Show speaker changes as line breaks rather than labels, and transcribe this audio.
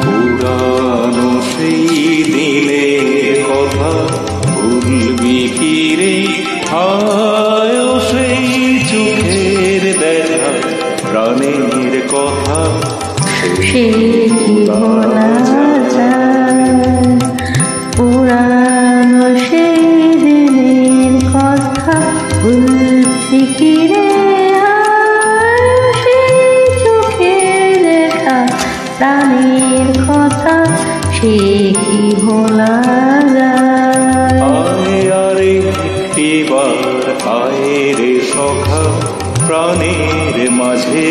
পুরানো সেই দিনের কথা ভুলবি কি রে? হায় ও সেই চোখের দেখা, প্রাণের কথা
সে কি ভোলা যায়? পুরানো সেই দিনের কথা ভুলবি কি রে? সেই চোখের দেখা প্রাণের কথা সে কি ভোলা যায়?
আয় আরে এবার আয় রে সখা, প্রাণের মাঝে